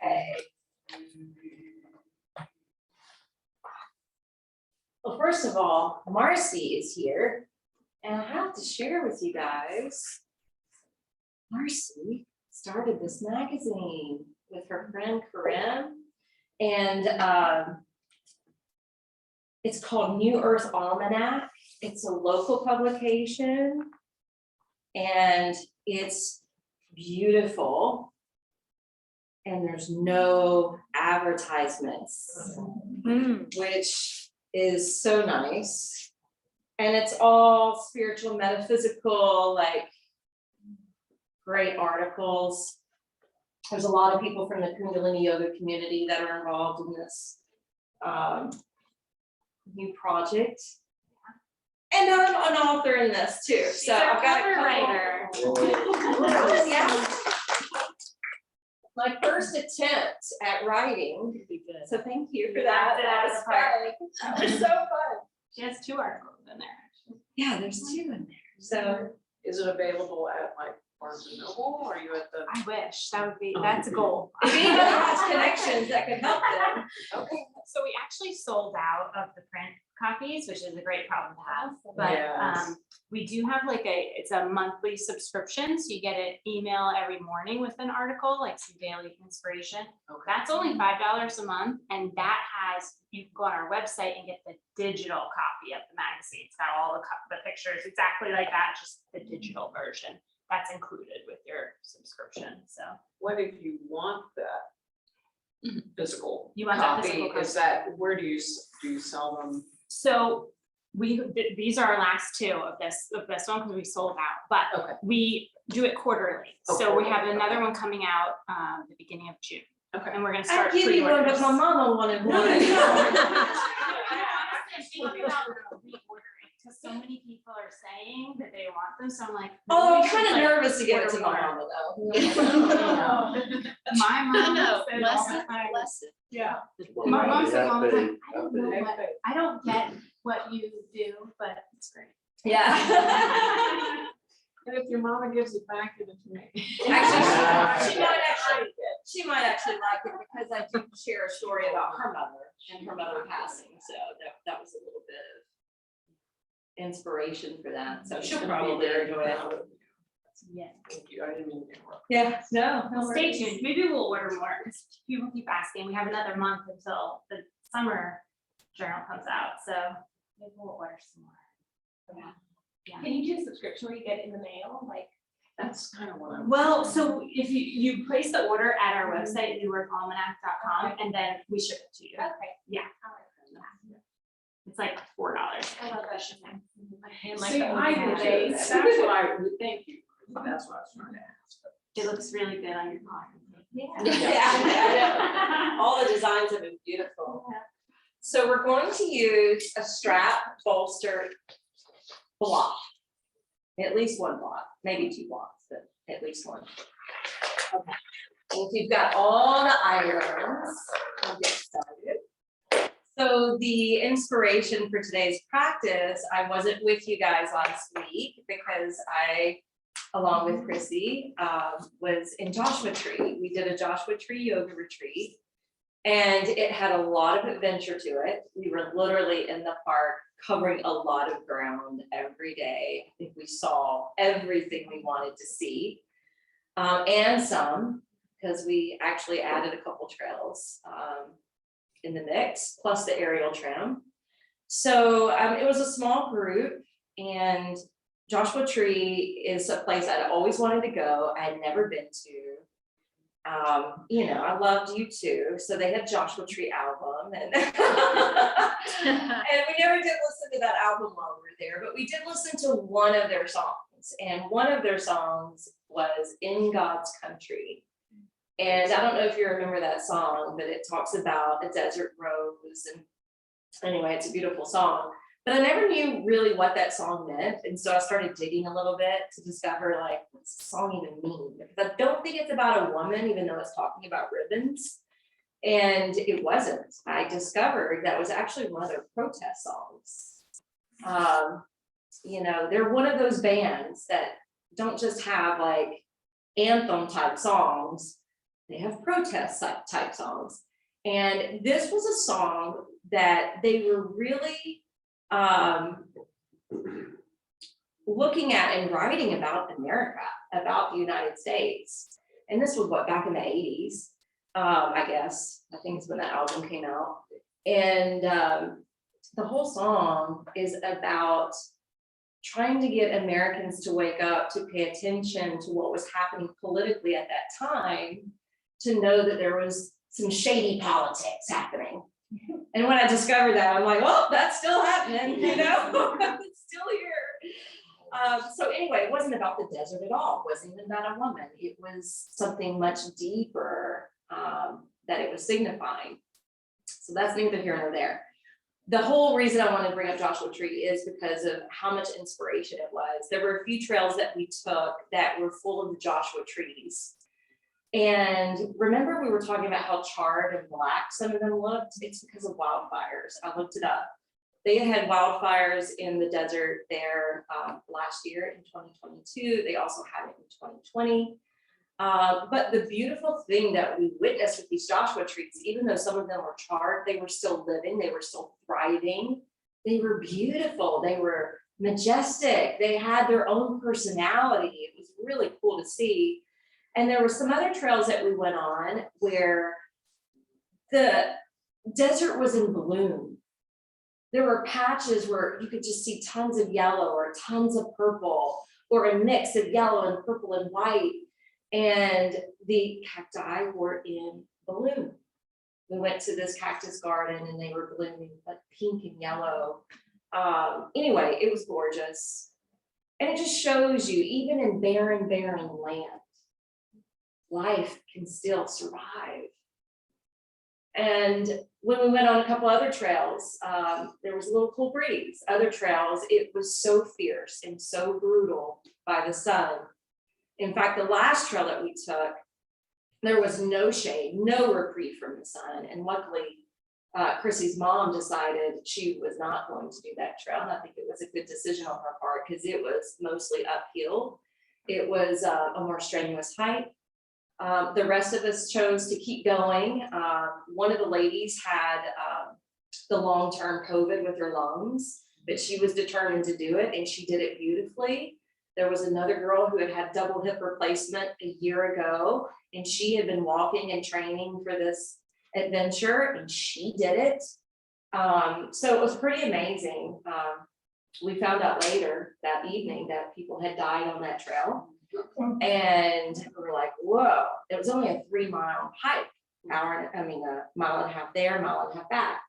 Okay. Well, first of all, Marcy is here, and I have to share with you guys. Marcy started this magazine with her friend Corinne, and it's called New Earth Almanac. It's a local publication, and it's beautiful. And there's no advertisements, which is so nice. And it's all spiritual, metaphysical, like great articles. There's a lot of people from the Kundalini Yoga community that are involved in this new project. And I'm an author in this too. So I've got a writer. Yeah. My first attempt at writing. So thank you for that. That was so fun. She has 2 articles in there. Yeah, there's 2 in there. So Is it available at like Barnes and Noble, or are you at the? I wish that would be, that's a goal. if anybody has connections that can help them. Okay. So we actually sold out of the print copies, which is a great problem to have, but Yes. we do have like it's a monthly subscription, so you get an email every morning with an article, like some daily inspiration. Okay. That's only $5 a month, and that has, you can go on our website and get the digital copy of the magazine. It's got all the pictures exactly like that, just the digital version. That's included with your subscription, so. What if you want that physical You want that copy? physical copy. Is that, where do you sell them? So these are our last 2 of this one, because we sold out, but Okay. we do it quarterly. Oh, So we have quarterly, another okay. one coming out the beginning of June, Okay. and we're gonna I'd start give you one, but pre-orders. my mama wanted one. Because so many people are saying that they want them, so I'm like. Oh, I'm we should, kind of like, nervous to give it to order my more. mama though. My mom No, says less all the than, time, less than. Yeah. My mom says all the Happy, time, I don't know happy. what, I don't get what you do, but it's great. Yeah. And if your mama gives it back, give it to me. Actually, she might actually like it because I do share a story about her mother and her mother passing, so that was a little bit of inspiration for that, so she'll probably enjoy it. Yeah. Thank you, I didn't mean to interrupt. Yeah, no. Stay tuned, maybe we'll order more, because people keep asking, we have another month until the summer journal comes out, so maybe we'll order some more. Can you do a subscription where you get it in the mail, like? That's kind of what I'm. Well, so if you place the order at our website, newearthalmanac.com, and then we ship it to you. Okay. Yeah. It's like $4. I love that. And like See, the I open do days. too. That's what I would thank you. That's what I was trying to ask. It looks really good on your pocket. Yeah. All the designs have been beautiful. So we're going to use a strap, bolster, block. At least 1 block, maybe 2 blocks, but at least 1. Okay. And if you've got all the items, we'll get started. So the inspiration for today's practice, I wasn't with you guys last week because I, along with Chrissy, was in Joshua Tree. We did a Joshua Tree yoga retreat, and it had a lot of adventure to it. We were literally in the park covering a lot of ground every day. I think we saw everything we wanted to see, and some, because we actually added a couple trails in the mix, plus the aerial trim. So it was a small group, and Joshua Tree is a place I'd always wanted to go. I had never been to. You know, I loved you too. So they had Joshua Tree album, and and we never did listen to that album while we were there, but we did listen to one of their songs, and one of their songs was In God's Country. And I don't know if you remember that song, but it talks about a desert rose, and anyway, it's a beautiful song. But I never knew really what that song meant, and so I started digging a little bit to discover, like, what's the song even mean? Because I don't think it's about a woman, even though it's talking about ribbons. And it wasn't. I discovered that was actually one of their protest songs. You know, they're one of those bands that don't just have like anthem type songs. they have protest type songs. And this was a song that they were really looking at and writing about America, about the United States. And this was what, back in the 80s, I guess. I think it's when that album came out. And the whole song is about trying to get Americans to wake up, to pay attention to what was happening politically at that time, to know that there was some shady politics happening. And when I discovered that, I'm like, oh, that's still happening, you know, it's still here. So anyway, it wasn't about the desert at all. It wasn't even about a woman. It was something much deeper that it was signifying. So that's neither here nor there. The whole reason I wanted to bring up Joshua Tree is because of how much inspiration it was. There were a few trails that we took that were full of the Joshua trees. And remember, we were talking about how charred and black some of them looked? It's because of wildfires. I looked it up. They had wildfires in the desert there last year in 2022. They also had it in 2020. But the beautiful thing that we witnessed with these Joshua trees, even though some of them were charred, they were still living, they were still thriving. They were beautiful, they were majestic, they had their own personality. It was really cool to see. And there were some other trails that we went on where the desert was in bloom. There were patches where you could just see tons of yellow or tons of purple, or a mix of yellow and purple and white. And the cacti were in bloom. We went to this cactus garden and they were blooming like pink and yellow. Anyway, it was gorgeous. And it just shows you, even in barren land, life can still survive. And when we went on a couple other trails, there was a little cool breeze. Other trails, it was so fierce and so brutal by the sun. In fact, the last trail that we took, there was no shade, no reprieve from the sun. And luckily, Chrissy's mom decided she was not going to do that trail. And I think it was a good decision on her part because it was mostly uphill. It was a more strenuous hike. The rest of us chose to keep going. One of the ladies had the long-term COVID with her lungs, but she was determined to do it and she did it beautifully. There was another girl who had had double hip replacement a year ago, and she had been walking and training for this adventure, and she did it. So it was pretty amazing. We found out later that evening that people had died on that trail, and we were like, whoa, it was only a 3-mile hike, a mile and a half there, mile and a half back.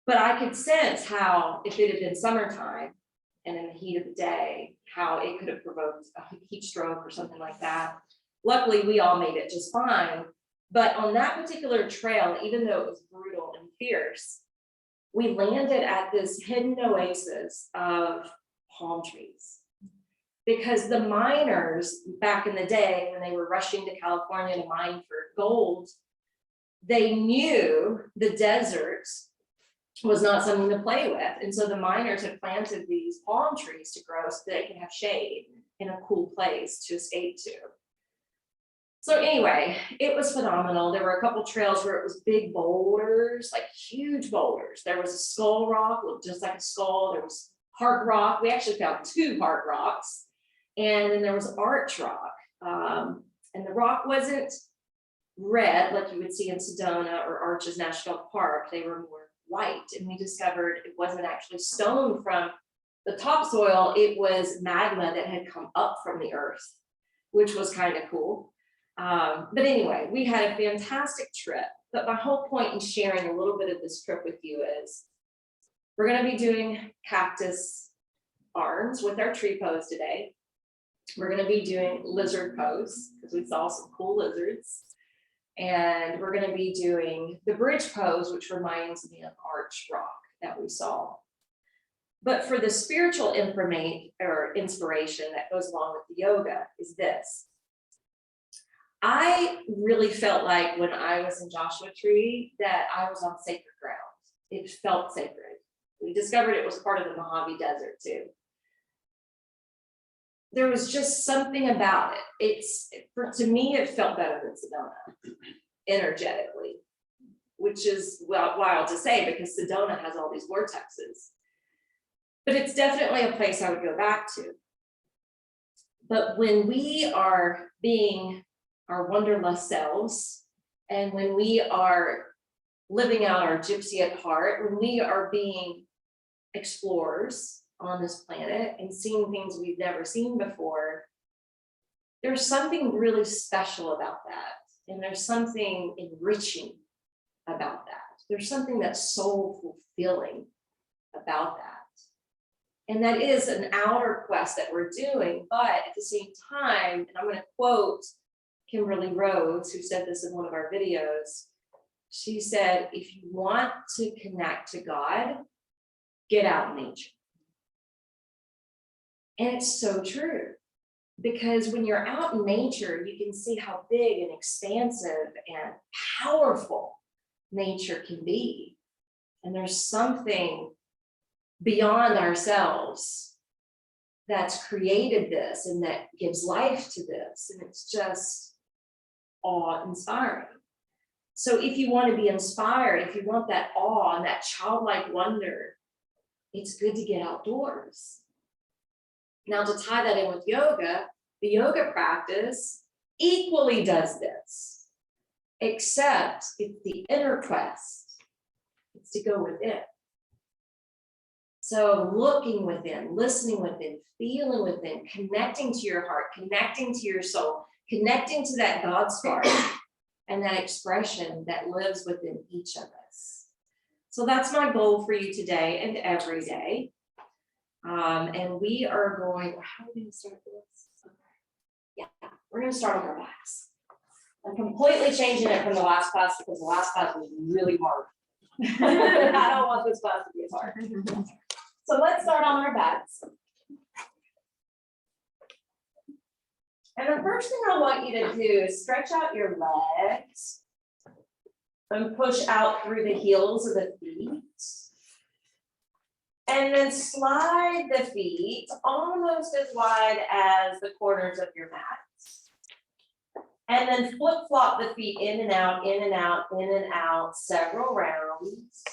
But I could sense how, if it had been summertime and in the heat of the day, how it could have provoked a heat stroke or something like that. Luckily, we all made it just fine. But on that particular trail, even though it was brutal and fierce, we landed at this hidden oasis of palm trees. Because the miners back in the day, when they were rushing to California to mine for gold, they knew the desert was not something to play with. And so the miners had planted these palm trees to grow so they could have shade in a cool place to escape to. So anyway, it was phenomenal. There were a couple trails where it was big boulders, like huge boulders. There was a skull rock, looked just like a skull. There was heart rock. We actually found 2 heart rocks. And then there was arch rock. And the rock wasn't red like you would see in Sedona or Arches National Park. They were more white. And we discovered it wasn't actually stone from the topsoil. It was magma that had come up from the earth, which was kind of cool. But anyway, we had a fantastic trip. But my whole point in sharing a little bit of this trip with you is we're going to be doing cactus arms with our tree pose today. We're going to be doing lizard pose because we saw some cool lizards. And we're going to be doing the bridge pose, which reminds me of arch rock that we saw. But for the spiritual inspiration that goes along with the yoga is this. I really felt like when I was in Joshua Tree that I was on sacred ground. It felt sacred. We discovered it was part of the Mojave Desert too. there was just something about it. To me, it felt better than Sedona energetically, which is wild to say because Sedona has all these vortexes. But it's definitely a place I would go back to. But when we are being our wanderlust selves, and when we are living out our gypsy at heart, when we are being explorers on this planet and seeing things we've never seen before, there's something really special about that. And there's something enriching about that. There's something that's soul fulfilling about that. And that is an outer quest that we're doing, but at the same time, and I'm going to quote Kimberly Rhodes, who said this in one of our videos. She said, if you want to connect to God, get out in nature. And it's so true, because when you're out in nature, you can see how big and expansive and powerful nature can be. And there's something beyond ourselves that's created this and that gives life to this. And it's just awe-inspiring. So if you want to be inspired, if you want that awe and that childlike wonder, it's good to get outdoors. Now, to tie that in with yoga, the yoga practice equally does this, except it's the inner quest. It's to go within. So looking within, listening within, feeling within, connecting to your heart, connecting to your soul, connecting to that God spark and that expression that lives within each of us. So that's my goal for you today and every day. And we are going, how are we going to start this? Okay. Yeah, we're going to start on our backs. I'm completely changing it from the last class because the last class was really hard. I don't want this class to be hard. So let's start on our backs. And the first thing I want you to do is stretch out your legs and push out through the heels of the feet. And then slide the feet almost as wide as the corners of your mat. And then flip-flop the feet in and out, in and out, in and out, several rounds.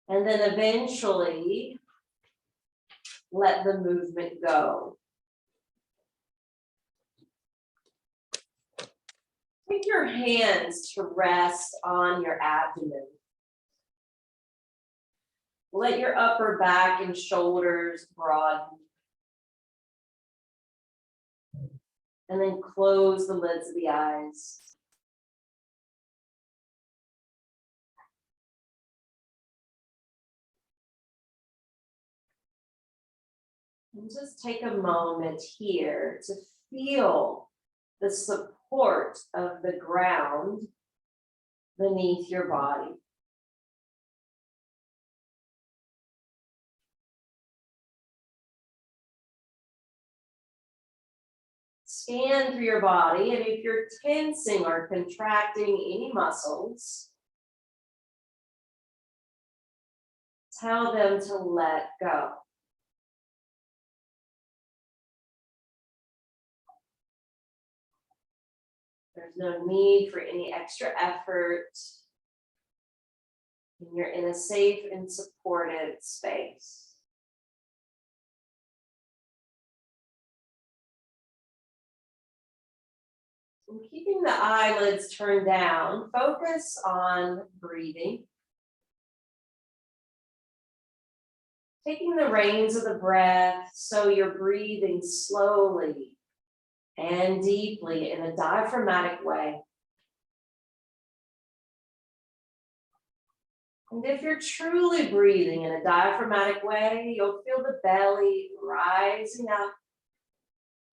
And then eventually let the movement go. Take your hands to rest on your abdomen. Let your upper back and shoulders broaden. And then close the lids of the eyes. And just take a moment here to feel the support of the ground beneath your body. Scan through your body, and if you're tensing or contracting any muscles, tell them to let go. There's no need for any extra effort. And you're in a safe and supported space. And keeping the eyelids turned down, focus on breathing. Taking the reins of the breath so you're breathing slowly and deeply in a diaphragmatic way. And if you're truly breathing in a diaphragmatic way, you'll feel the belly rising up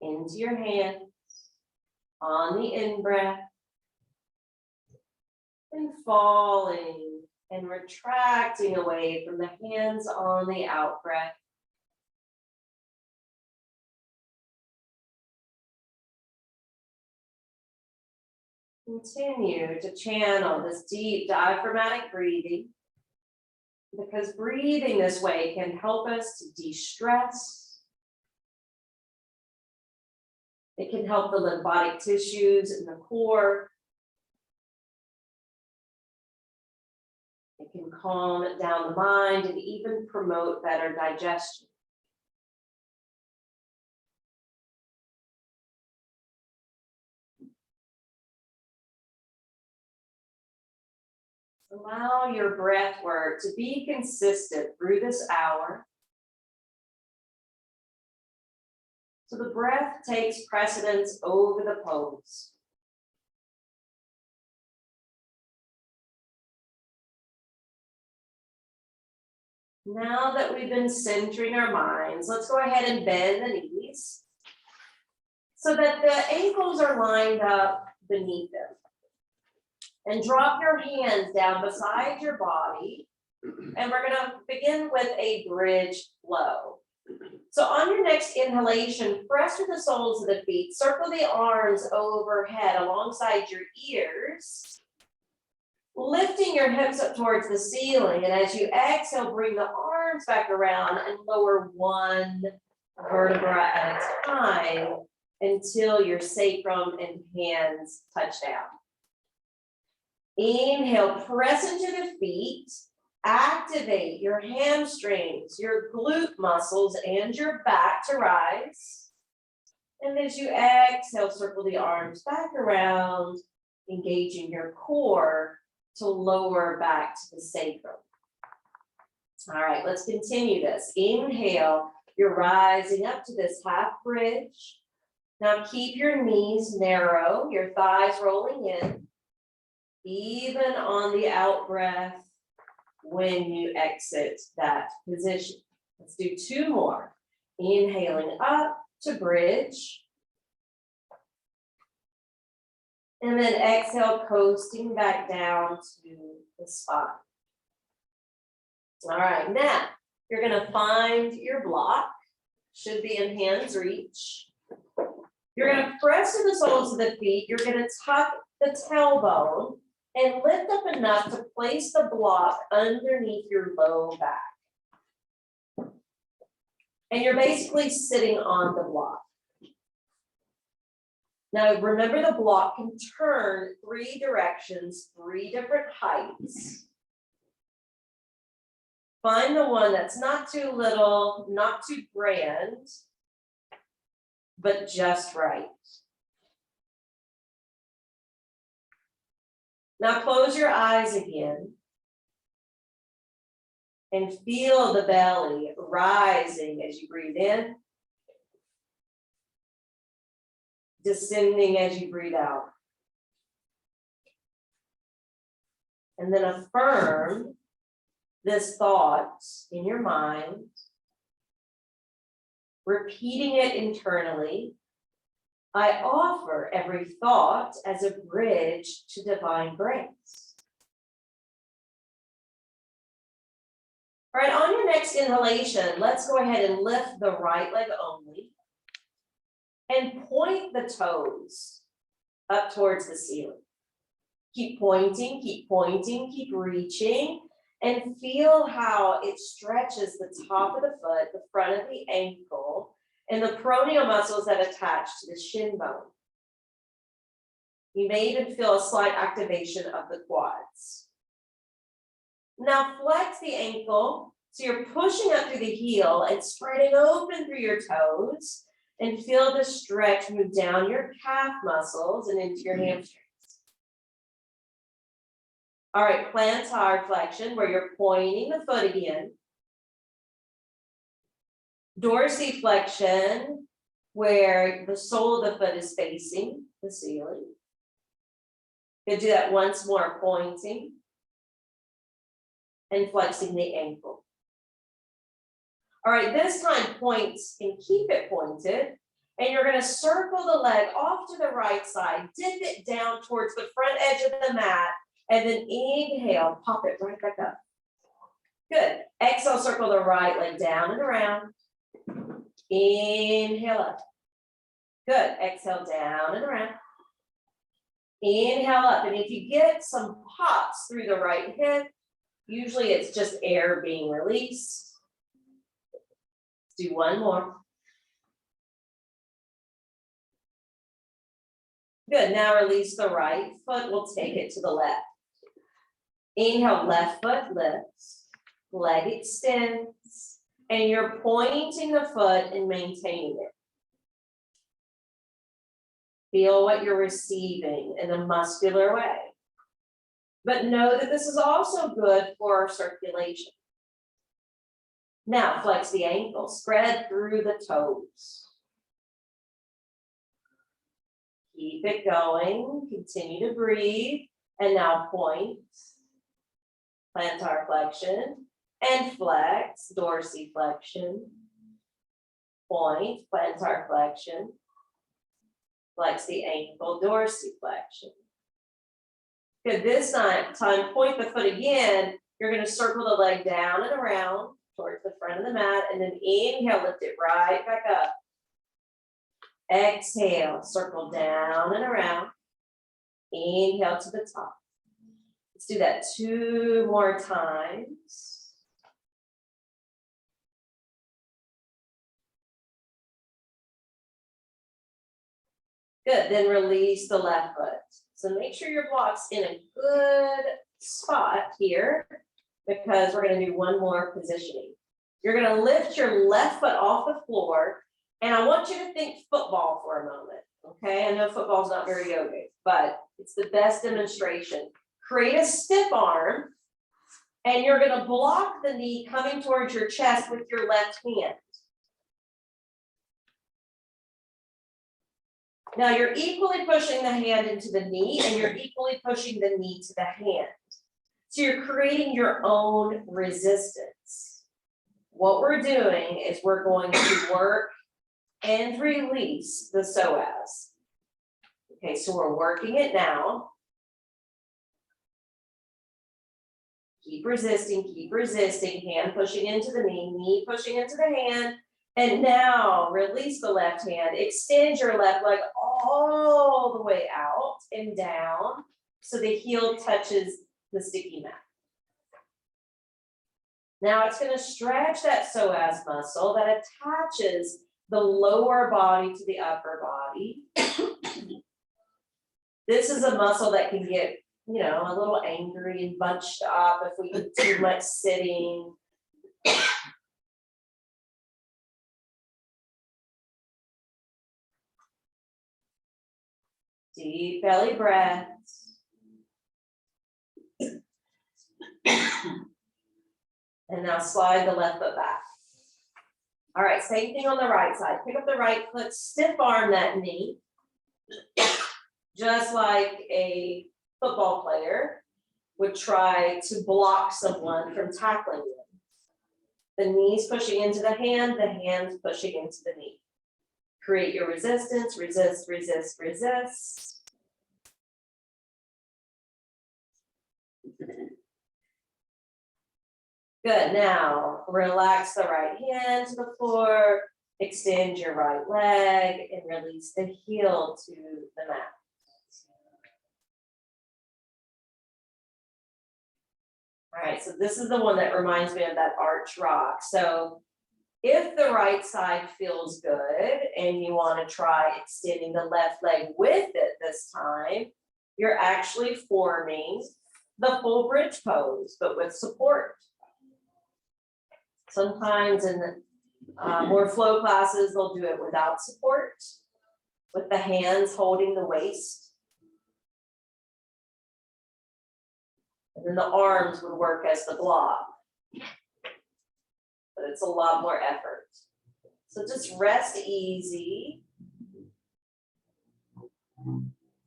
into your hands on the in-breath and falling and retracting away from the hands on the out-breath. Continue to channel this deep diaphragmatic breathing, because breathing this way can help us to de-stress It can help the lymphatic tissues in the core. It can calm down the mind and even promote better digestion. Allow your breath work to be consistent through this hour. So the breath takes precedence over the pose. Now that we've been centering our minds, let's go ahead and bend the knees so that the ankles are lined up beneath them. And drop your hands down beside your body. And we're gonna begin with a bridge flow. So on your next inhalation, press with the soles of the feet, circle the arms overhead alongside your ears, lifting your hips up towards the ceiling. And as you exhale, bring the arms back around and lower one vertebra at a time until your sacrum and hands touch down. Inhale, press into the feet, activate your hamstrings, your glute muscles, and your back to rise. And as you exhale, circle the arms back around, engaging your core to lower back to the sacrum. All right, let's continue this. Inhale, you're rising up to this half bridge. Now keep your knees narrow, your thighs rolling in. Even on the out breath when you exit that position. Let's do two more. Inhaling up to bridge. And then exhale, coasting back down to the spine. All right, now you're gonna find your block. Should be in hand's reach. You're gonna press to the soles of the feet. You're gonna tuck the tailbone and lift up enough to place the block underneath your low back. And you're basically sitting on the block. Now remember, the block can turn 3 directions, 3 different heights. Find the one that's not too little, not too grand, but just right. Now close your eyes again and feel the belly rising as you breathe in, descending as you breathe out. And then affirm this thought in your mind, repeating it internally. I offer every thought as a bridge to divine grace. All right, on your next inhalation, let's go ahead and lift the right leg only and point the toes up towards the ceiling. Keep pointing, keep reaching, and feel how it stretches the top of the foot, the front of the ankle, and the peroneal muscles that attach to the shin bone. You may even feel a slight activation of the quads. Now flex the ankle, so you're pushing up through the heel and spreading open through your toes, and feel the stretch move down your calf muscles and into your hamstrings. All right, plantar flexion, where you're pointing the foot again. Dorsiflexion, where the sole of the foot is facing the ceiling. You do that once more, pointing and flexing the ankle. All right, this time point and keep it pointed. And you're gonna circle the leg off to the right side, dip it down towards the front edge of the mat, and then inhale, pop it right back up. Good. Exhale, circle the right leg down and around. Inhale up. Good. Exhale down and around. Inhale up. And if you get some pops through the right hip, usually it's just air being released. Let's do one more. Good, now release the right foot, we'll take it to the left. Inhale, left foot lifts, leg extends, and you're pointing the foot and maintaining it. Feel what you're receiving in a muscular way. But know that this is also good for our circulation. Now flex the ankle, spread through the toes. Keep it going, continue to breathe, and now point. Plantar flexion and flex, dorsiflexion. Point, plantar flexion. Flex the ankle, dorsiflexion. Good, this time point the foot again. You're gonna circle the leg down and around towards the front of the mat, and then inhale, lift it right back up. Exhale, circle down and around. Inhale to the top. Let's do that 2 more times. Good, then release the left foot. So make sure your block's in a good spot here, because we're gonna do one more positioning. You're gonna lift your left foot off the floor, and I want you to think football for a moment, okay? I know football's not very yogic, but it's the best demonstration. Create a stiff arm, and you're gonna block the knee coming towards your chest with your left hand. Now you're equally pushing the hand into the knee, and you're equally pushing the knee to the hand. So you're creating your own resistance. What we're doing is we're going to work and release the psoas. Okay, so we're working it now. Keep resisting, hand pushing into the knee pushing into the hand. And now release the left hand, extend your left leg all the way out and down so the heel touches the sticky mat. Now it's going to stretch that psoas muscle that attaches the lower body to the upper body. This is a muscle that can get, you know, a little angry and bunched up if we do too much sitting. Deep belly breaths. And now slide the left foot back. All right, same thing on the right side. Pick up the right foot, stiff arm that knee. Just like a football player would try to block someone from tackling them. The knees pushing into the hands pushing into the knee. Create your resistance, resist, resist, resist. Good, now relax the right hand to the floor, extend your right leg and release the heel to the mat. All right, so this is the one that reminds me of that arch rock. So if the right side feels good and you want to try extending the left leg with it this time, you're actually forming the full bridge pose, but with support. Sometimes in the more flow classes, they'll do it without support, with the hands holding the waist. And then the arms would work as the block. But it's a lot more effort. So just rest easy.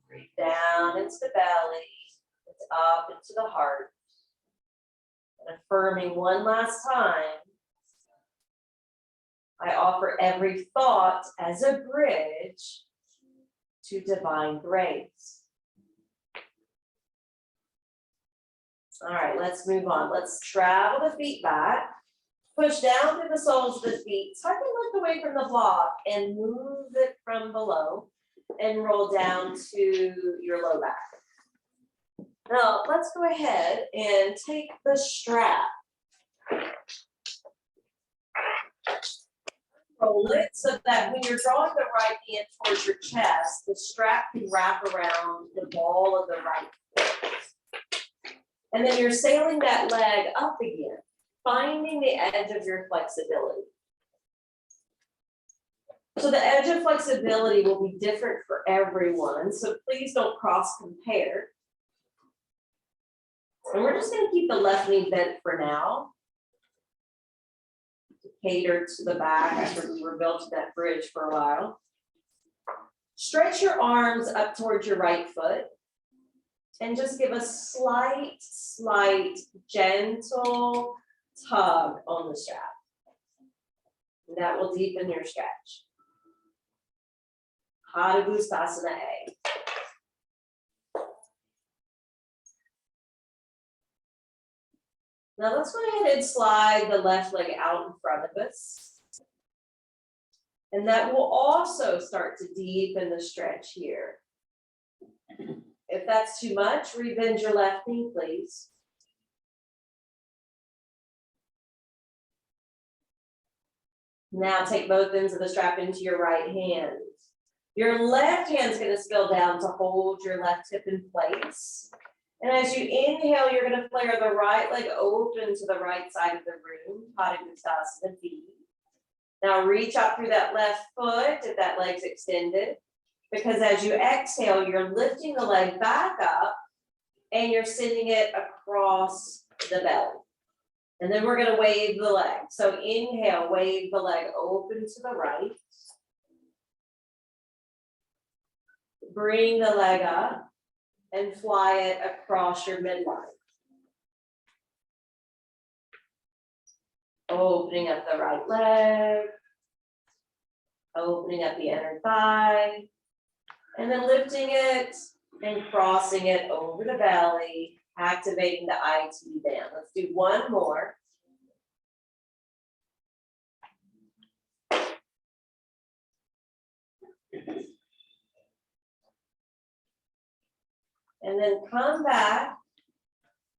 Breathe down into the belly, it's up into the heart. And affirming one last time, I offer every thought as a bridge to divine grace. All right, let's move on. Let's travel the feet back. Push down through the soles of the feet, tuck and lift away from the block and move it from below and roll down to your low back. Now let's go ahead and take the strap. roll it so that when you're drawing the right hand towards your chest, the strap can wrap around the ball of the right foot. And then you're sailing that leg up again, finding the edge of your flexibility. So the edge of flexibility will be different for everyone, so please don't cross compare. And we're just gonna keep the left knee bent for now. To cater to the back after we were building that bridge for a while. Stretch your arms up towards your right foot. And just give a slight, gentle tug on the strap. And that will deepen your stretch. Padangusthasana A. Now let's go ahead and slide the left leg out in front of us. And that will also start to deepen the stretch here. If that's too much, rebend your left knee, please. Now take both ends of the strap into your right hand. Your left hand's gonna spill down to hold your left hip in place. And as you inhale, you're gonna flare the right leg open to the right side of the room, Padangusthasana B. Now reach out through that left foot if that leg's extended. Because as you exhale, you're lifting the leg back up and you're sending it across the belly. And then we're gonna wave the leg. So inhale, wave the leg open to the right. Bring the leg up and fly it across your midline. Opening up the right leg. Opening up the inner thigh. And then lifting it and crossing it over the belly, activating the IT band. Let's do one more. And then come back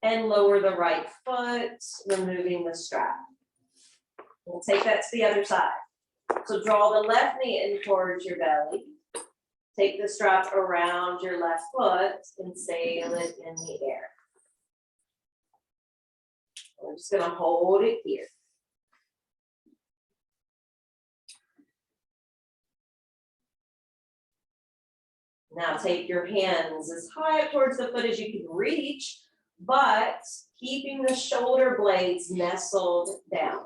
and lower the right foot, removing the strap. We'll take that to the other side. So draw the left knee in towards your belly. Take the strap around your left foot and sail it in the air. We're just gonna hold it here. Now take your hands as high up towards the foot as you can reach, but keeping the shoulder blades nestled down.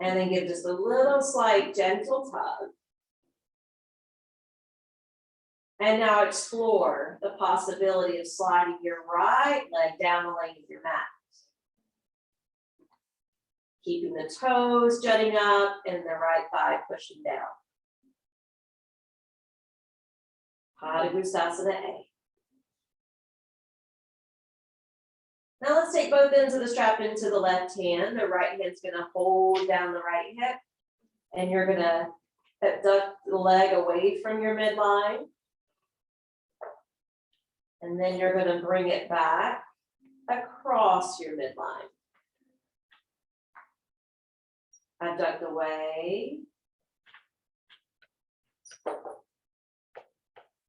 And then give just a little slight gentle tug. And now explore the possibility of sliding your right leg down the length of your mat. Keeping the toes jutting up and the right thigh pushing down. Padangusthasana A. Now let's take both ends of the strap into the left hand. The right hand's gonna hold down the right hip. And you're gonna abduct the leg away from your midline. And then you're gonna bring it back across your midline. Abduct away.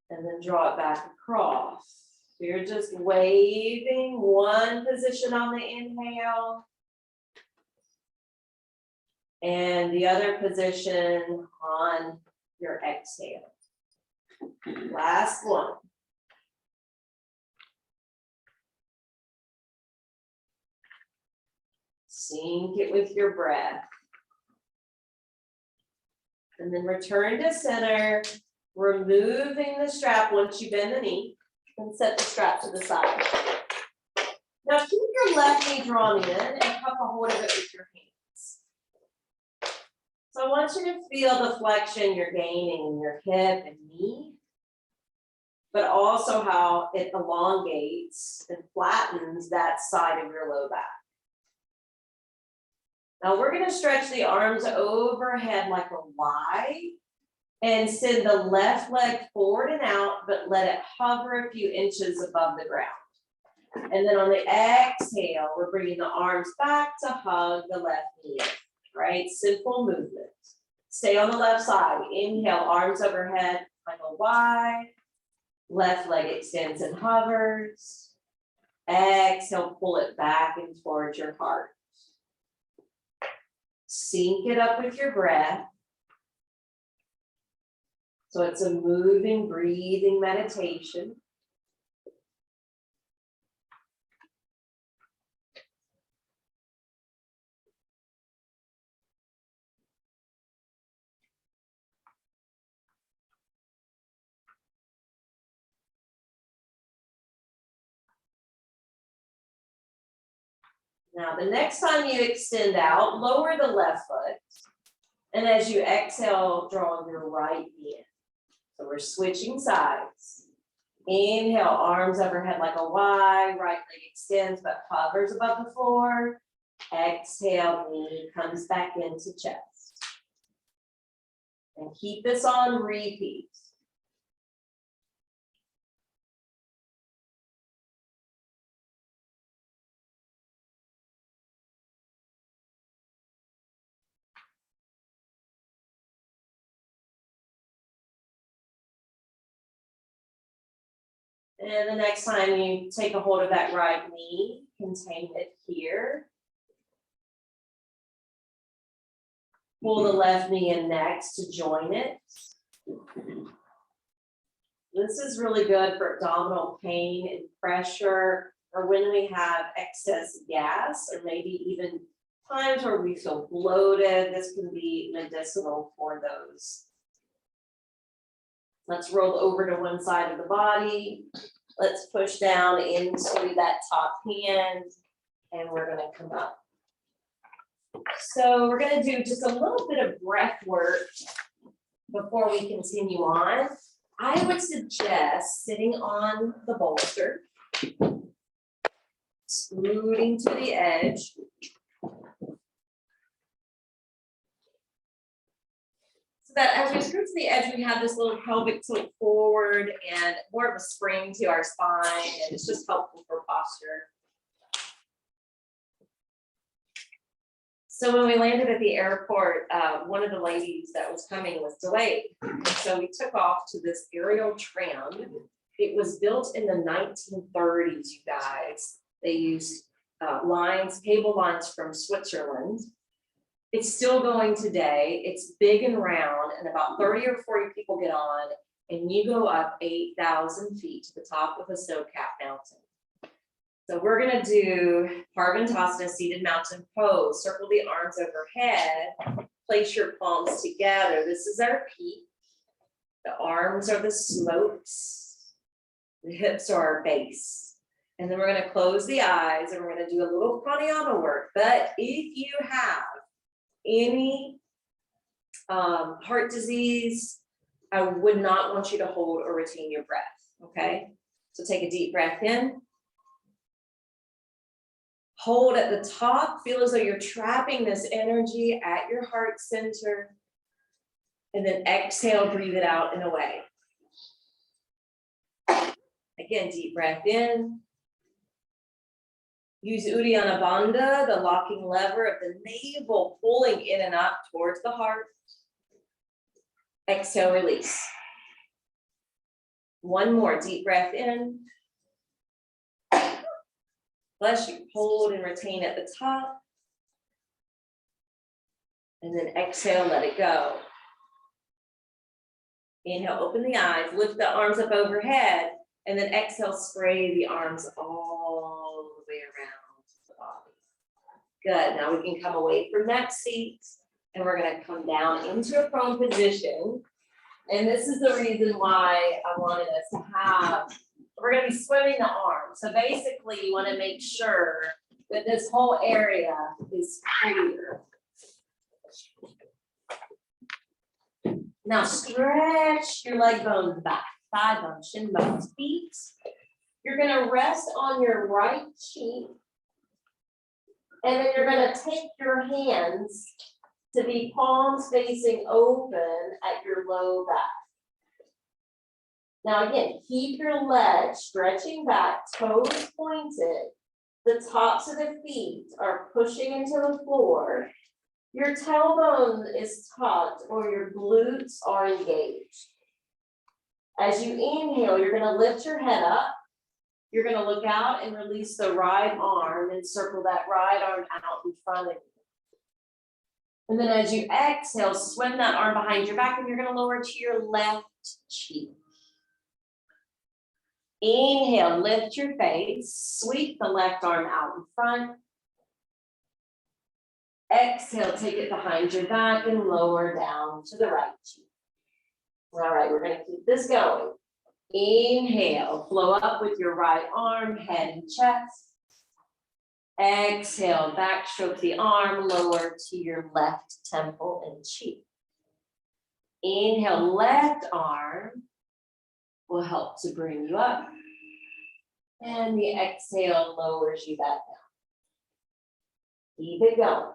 And then draw it back across. So you're just waving one position on the inhale. And the other position on your exhale. Last one. Sync it with your breath. And then return to center, removing the strap once you bend the knee and set the strap to the side. Now keep your left knee drawn in and cup a hold of it with your hands. So I want you to feel the flexion you're gaining in your hip and knee, but also how it elongates and flattens that side of your low back. Now we're gonna stretch the arms overhead like a Y and send the left leg forward and out, but let it hover a few inches above the ground. And then on the exhale, we're bringing the arms back to hug the left knee. right? Simple movement. Stay on the left side. Inhale, arms overhead like a Y. Left leg extends and hovers. Exhale, pull it back and towards your heart. Sync it up with your breath. So it's a moving, breathing meditation. Now, the next time you extend out, lower the left foot. And as you exhale, draw your right knee in. So we're switching sides. Inhale, arms overhead like a Y, right leg extends but hovers above the floor. Exhale, knee comes back into chest. And keep this on repeat. And the next time you take a hold of that right knee, contain it here. Pull the left knee in next to join it. This is really good for abdominal pain and pressure, or when we have excess gas, or maybe even times where we feel bloated. This can be medicinal for those. Let's roll over to one side of the body. Let's push down into that top hand, and we're gonna come up. So we're gonna do just a little bit of breath work before we continue on. I would suggest sitting on the bolster, scooting to the edge. So that as we scoot to the edge, we have this little pelvic tilt forward and more of a spring to our spine, and it's just helpful for posture. So when we landed at the airport, one of the ladies that was coming was delayed. So we took off to this aerial tram. It was built in the 1930s, you guys. They used cable lines from Switzerland. It's still going today. It's big and round, and about 30 or 40 people get on, and you go up 8,000 feet to the top of a snow-capped mountain. So we're gonna do Parvantasana, seated mountain pose. Circle the arms overhead, place your palms together. This is our peak. The arms are the slopes. The hips are our base. And then we're gonna close the eyes and we're gonna do a little pranayama work. But if you have any heart disease, I would not want you to hold or retain your breath, okay? So take a deep breath in. Hold at the top, feel as though you're trapping this energy at your heart center. And then exhale, breathe it out and away. Again, deep breath in. Use Uddiyana Bandha, the locking lever of the navel, pulling in and up towards the heart. Exhale, release. One more deep breath in. Bless you, hold and retain at the top. And then exhale, let it go. Inhale, open the eyes, lift the arms up overhead, and then exhale, spray the arms all the way around the body. Good, now we can come away from that seat, and we're gonna come down into a prone position. And this is the reason why I wanted us to have, we're gonna be swimming the arms. So basically you wanna make sure that this whole area is clear. Now stretch your leg bones back, thigh bones, shin bones, feet. You're gonna rest on your right cheek. And then you're gonna take your hands to be palms facing open at your low back. Now again, keep your legs stretching back, toes pointed. The tops of the feet are pushing into the floor. Your tailbone is tucked or your glutes are engaged. As you inhale, you're gonna lift your head up. You're gonna look out and release the right arm and circle that right arm out in front of you. And then as you exhale, swim that arm behind your back and you're gonna lower to your left cheek. Inhale, lift your face, sweep the left arm out in front. Exhale, take it behind your back and lower down to the right cheek. All right, we're gonna keep this going. Inhale, flow up with your right arm, head and chest. Exhale, backstroke the arm, lower to your left temple and cheek. Inhale, left arm will help to bring you up. And the exhale lowers you back down. Keep it going.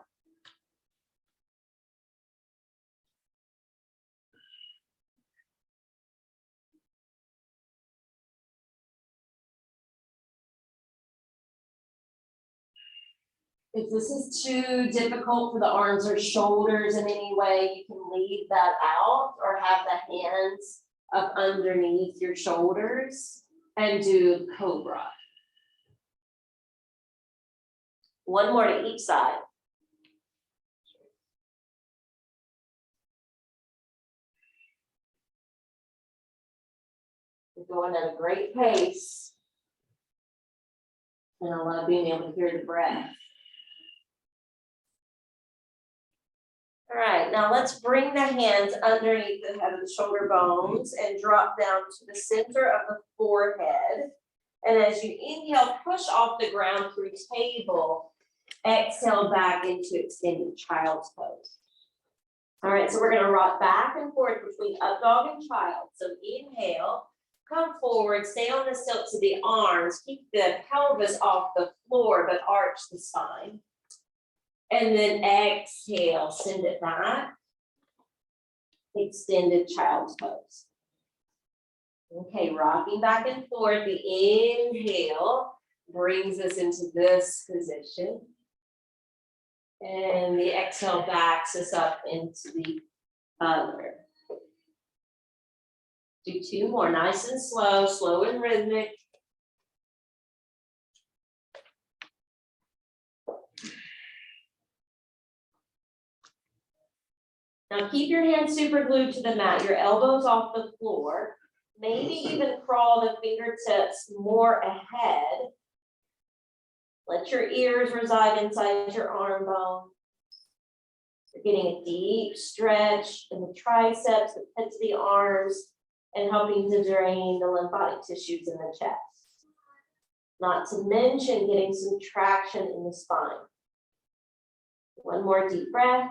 If this is too difficult for the arms or shoulders in any way, you can leave that out or have the hands up underneath your shoulders and do cobra. One more to each side. You're going at a great pace. And I love being able to hear the breath. All right, now let's bring the hands underneath the head of the shoulder bones and drop down to the center of the forehead. And as you inhale, push off the ground through table, exhale back into extended child's pose. All right, so we're gonna rock back and forth between up dog and child. So inhale, come forward, stay on the stilts of the arms, keep the pelvis off the floor, but arch the spine. And then exhale, send it back. Extended child's pose. Okay, rocking back and forth. The inhale brings us into this position. And the exhale backs us up into the other. Do two more, nice and slow, slow and rhythmic. Now keep your hands super glued to the mat, your elbows off the floor. Maybe even crawl the fingertips more ahead. Let your ears reside inside your arm bone. You're getting a deep stretch in the triceps, the pits of the arms, and helping to drain the lymphatic tissues in the chest. Not to mention getting some traction in the spine. One more deep breath.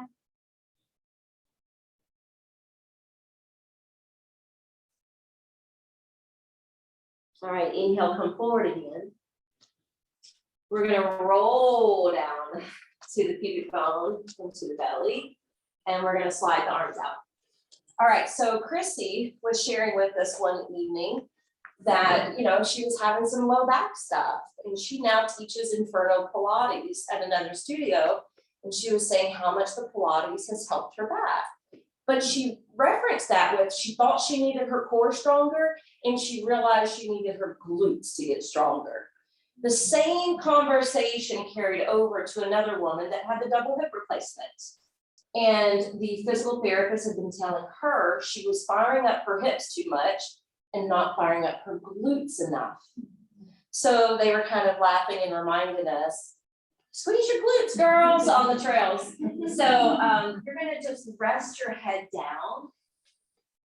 All right, inhale, come forward again. We're gonna roll down to the pubic bone, into the belly, and we're gonna slide the arms out. All right, so Christy was sharing with us one evening that, she was having some low back stuff, and she now teaches Inferno Pilates at another studio, and she was saying how much the Pilates has helped her back. But she referenced that with, she thought she needed her core stronger, and she realized she needed her glutes to get stronger. The same conversation carried over to another woman that had the double hip replacement. And the physical therapist had been telling her she was firing up her hips too much and not firing up her glutes enough. So they were kind of laughing and reminding us, squeeze your glutes, girls, on the trails. So you're gonna just rest your head down.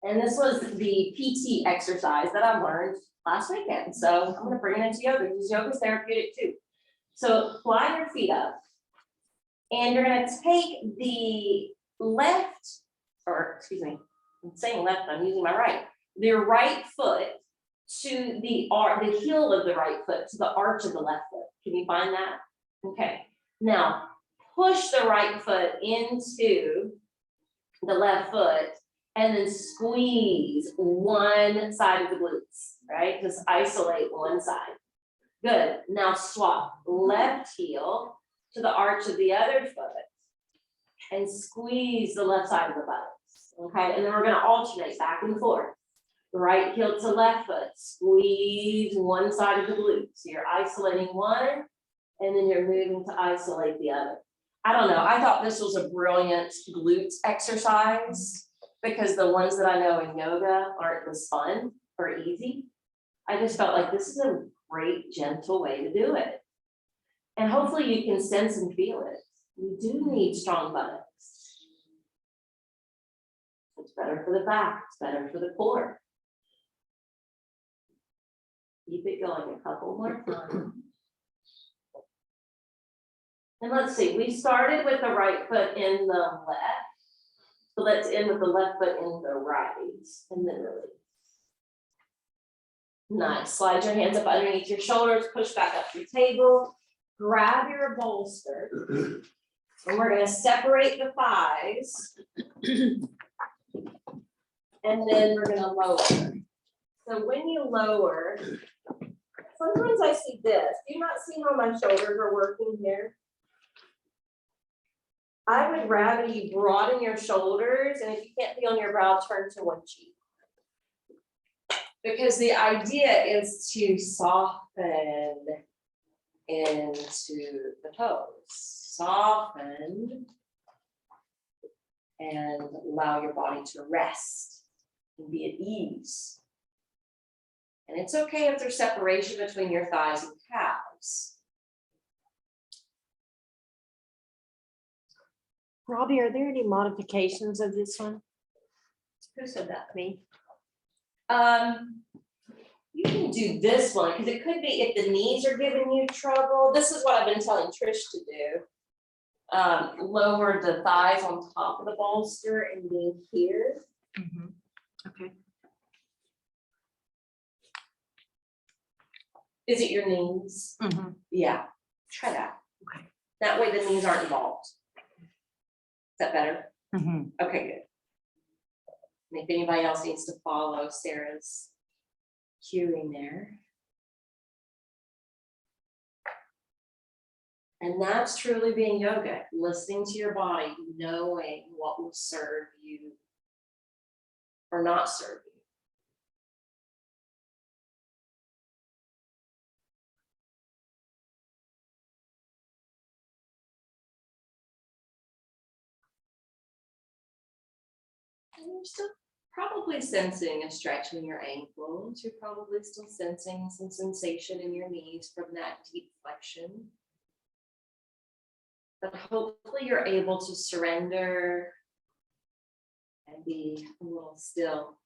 And this was the PT exercise that I learned last weekend. So I'm gonna bring it into yoga, because yoga's therapeutic too. So fly your feet up. And you're gonna take the left, or excuse me, I'm saying left, I'm using my right. Your right foot to the heel of the right foot to the arch of the left foot. Can you find that? Okay, now push the right foot into the left foot and then squeeze one side of the glutes, right? Just isolate one side. Good, now swap left heel to the arch of the other foot and squeeze the left side of the buttocks, okay? And then we're gonna alternate back and forth. Right heel to left foot, squeeze one side of the glute. So you're isolating one, and then you're moving to isolate the other. I don't know, I thought this was a brilliant glutes exercise, because the ones that I know in yoga aren't as fun or easy. I just felt like this is a great, gentle way to do it. And hopefully you can sense and feel it. You do need strong buttocks. It's better for the back, it's better for the core. Keep it going a couple more times. And let's see, we started with the right foot in the left. So let's end with the left foot in the right, and then release. Nice, slide your hands up underneath your shoulders, push back up your table, grab your bolster. And we're gonna separate the thighs. And then we're gonna lower. So when you lower, sometimes I see this. Do you not see how my shoulders are working here? I would rather you broaden your shoulders, and if you can't feel on your brow, turn to one cheek. Because the idea is to soften into the pose. Soften and allow your body to rest and be at ease. And it's okay if there's separation between your thighs and calves. Robbie, are there any modifications of this one? Who said that? Me? You can do this one, because it could be if the knees are giving you trouble. This is what I've been telling Trish to do. Lower the thighs on top of the bolster and then here. Okay. Is it your knees? Yeah, try that. Okay. That way the knees aren't involved. Is that better? Okay, good. And if anybody else needs to follow Sarah's cueing there. And that's truly being yoga, listening to your body, knowing what will serve you or not serve you. And you're still probably sensing a stretch in your ankles. You're probably still sensing some sensation in your knees from that deep flexion. But hopefully you're able to surrender and be a little still.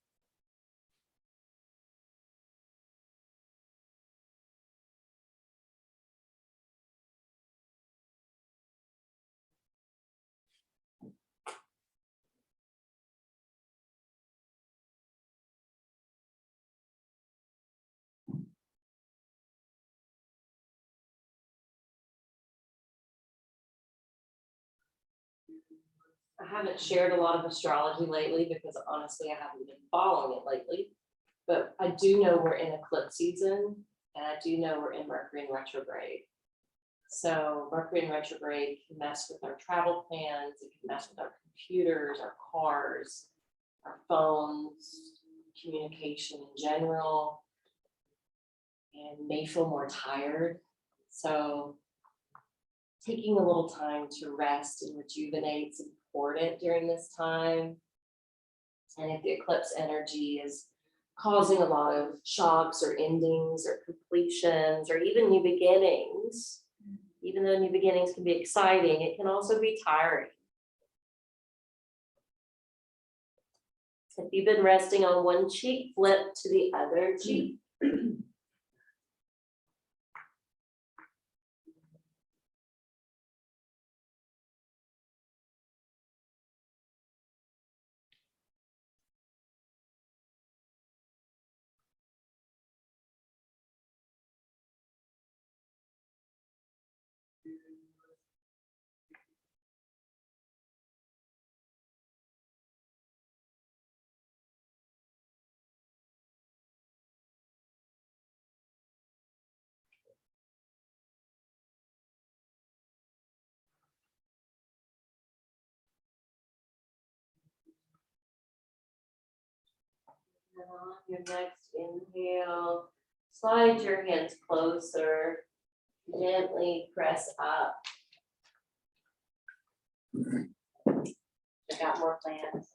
I haven't shared a lot of astrology lately because honestly, I haven't been following it lately. But I do know we're in eclipse season, and I do know we're in Mercury in retrograde. So Mercury in retrograde can mess with our travel plans, it can mess with our computers, our cars, our phones, communication in general, and may feel more tired. So taking a little time to rest and rejuvenate is important during this time. And if the eclipse energy is causing a lot of shocks or endings or completions or even new beginnings, even though new beginnings can be exciting, it can also be tiring. If you've been resting on one cheek, flip to the other cheek. And on your next inhale, slide your hands closer, gently press up. I got more plans.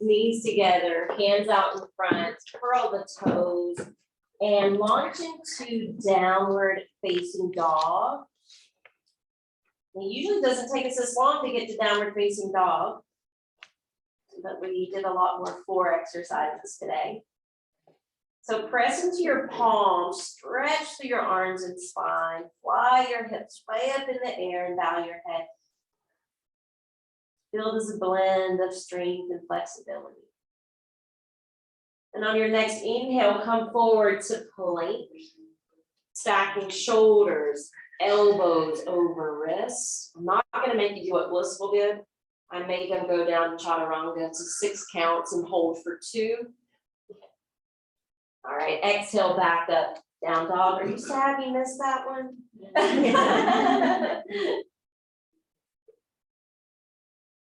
Knees together, hands out in front, curl the toes, and launch into downward facing dog. It usually doesn't take us this long to get to downward facing dog, but we did a lot more core exercises today. So press into your palms, stretch through your arms and spine, fly your hips way up in the air and bow your head. Feel this blend of strength and flexibility. And on your next inhale, come forward to plank, stacking shoulders, elbows over wrists. I'm not gonna make you do what Blissful did. I make them go down to chaturanga to 6 counts and hold for 2. All right, exhale back up, down dog. Are you sad you missed that one?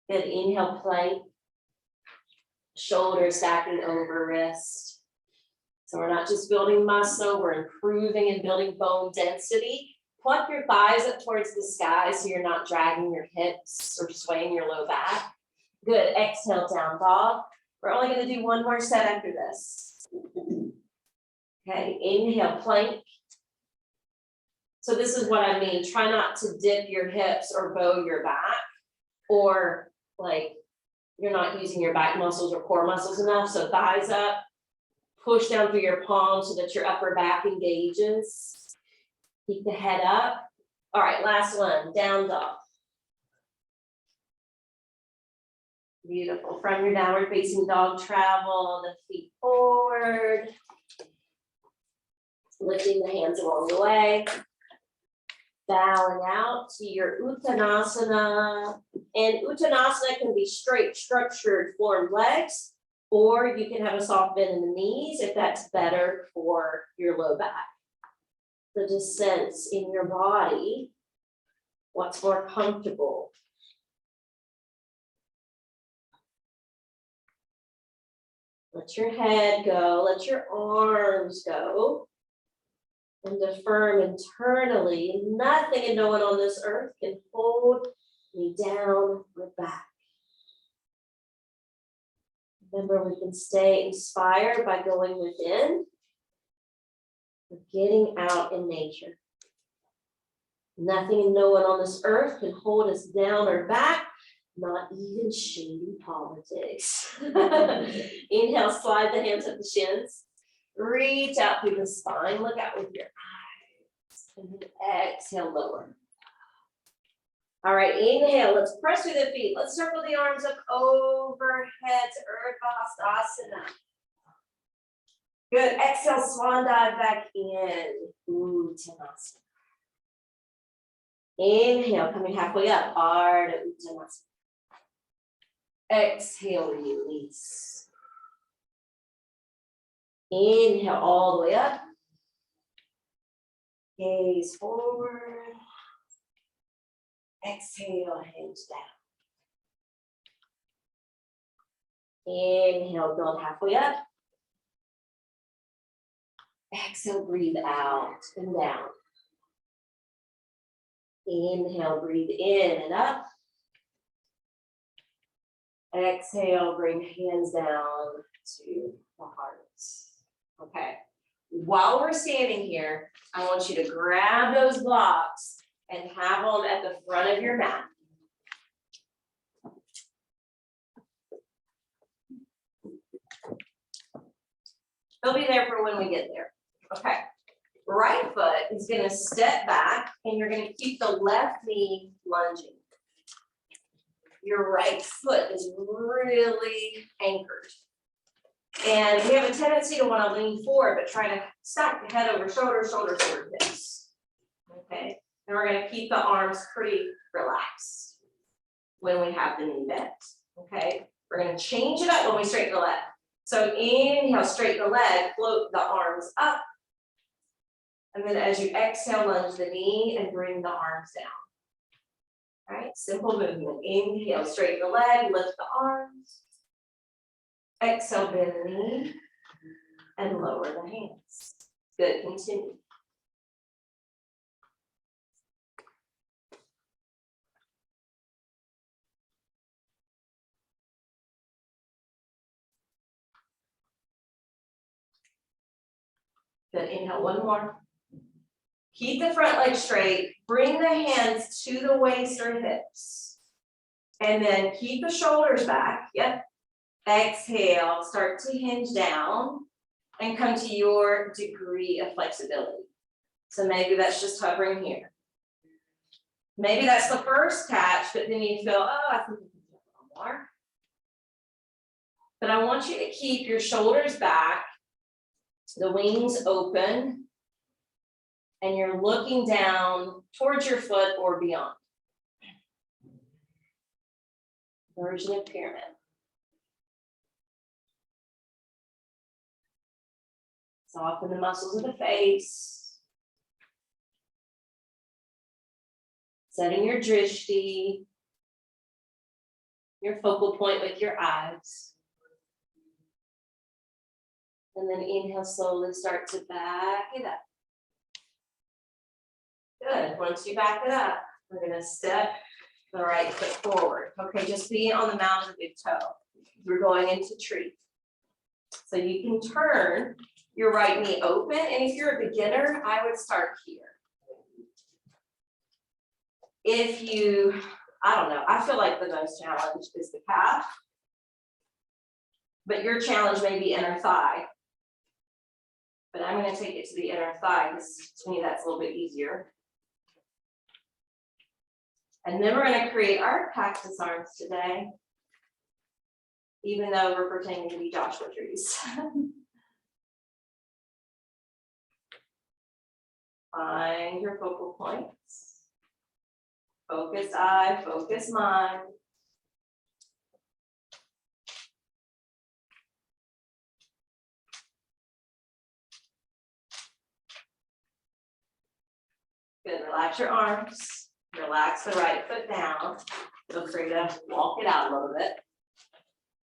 Good, inhale, plank. Shoulders stacking over wrist. So we're not just building muscle, we're improving and building bone density. Pluck your thighs up towards the sky so you're not dragging your hips or swaying your low back. Good, exhale, down dog. We're only gonna do 1 more set after this. Okay, inhale, plank. So this is what I mean, try not to dip your hips or bow your back, or like you're not using your back muscles or core muscles enough, so thighs up, push down through your palms so that your upper back engages. Keep the head up. All right, last one, down dog. Beautiful, from your downward facing dog, travel the feet forward. Lifting the hands along the way. Bowing out to your Uttanasana. And Uttanasana can be straight, structured, formed legs, or you can have a soft bend in the knees if that's better for your low back. So just sense in your body what's more comfortable. Let your head go, let your arms go. And affirm internally, nothing and no one on this earth can hold me down or back. Remember, we can stay inspired by going within, or getting out in nature. Nothing and no one on this earth can hold us down or back, not even shady politics. Inhale, slide the hands up the shins. Reach out through the spine, look out with your eyes, and then exhale, lower. All right, inhale, let's press through the feet. Let's circle the arms up overhead to Urdhva Hastasana. Good, exhale, swan dive back in, Uttanasana. Inhale, coming halfway up, Ardha Uttanasana. Exhale, release. Inhale all the way up. Gaze forward. Exhale, hands down. Inhale, build halfway up. Exhale, breathe out and down. Inhale, breathe in and up. Exhale, bring hands down to the heart. Okay, while we're standing here, I want you to grab those blocks and have them at the front of your mat. They'll be there for when we get there. Okay, right foot is gonna step back and you're gonna keep the left knee lunging. Your right foot is really anchored. And we have a tendency to want to lean forward, but try to stack the head over shoulder, shoulder, shoulder, hips. Okay, and we're going to keep the arms pretty relaxed when we have the knee bent. Okay, we're going to change it up when we straighten the leg. So inhale, straighten the leg, float the arms up. And then as you exhale, lunge the knee and bring the arms down. All right, simple movement. Inhale, straighten the leg, lift the arms. Exhale, bend the knee and lower the hands. Good, continue. Good, inhale, one more. Keep the front leg straight, bring the hands to the waist or hips. And then keep the shoulders back, yep. Exhale, start to hinge down and come to your degree of flexibility. So maybe that's just hovering here. Maybe that's the first catch, but then you feel, oh, I think I can do a little more. But I want you to keep your shoulders back, the wings open, and you're looking down towards your foot or beyond. Version of pyramid. Soften the muscles of the face. Setting your drishti, your focal point with your eyes. And then inhale, slowly start to back it up. Good, once you back it up, we're gonna step the right foot forward. Okay, just be on the mound of your toe. We're going into tree. So you can turn your right knee open, and if you're a beginner, I would start here. If you, I don't know, I feel like the most challenge is the calf. But your challenge may be inner thigh. But I'm gonna take it to the inner thigh, because to me that's a little bit easier. And then we're gonna create our cactus arms today. Even though we're pretending to be Joshua trees. Find your focal points. Focus eye, focus mind. Good, relax your arms, relax the right foot down. Feel free to walk it out a little bit.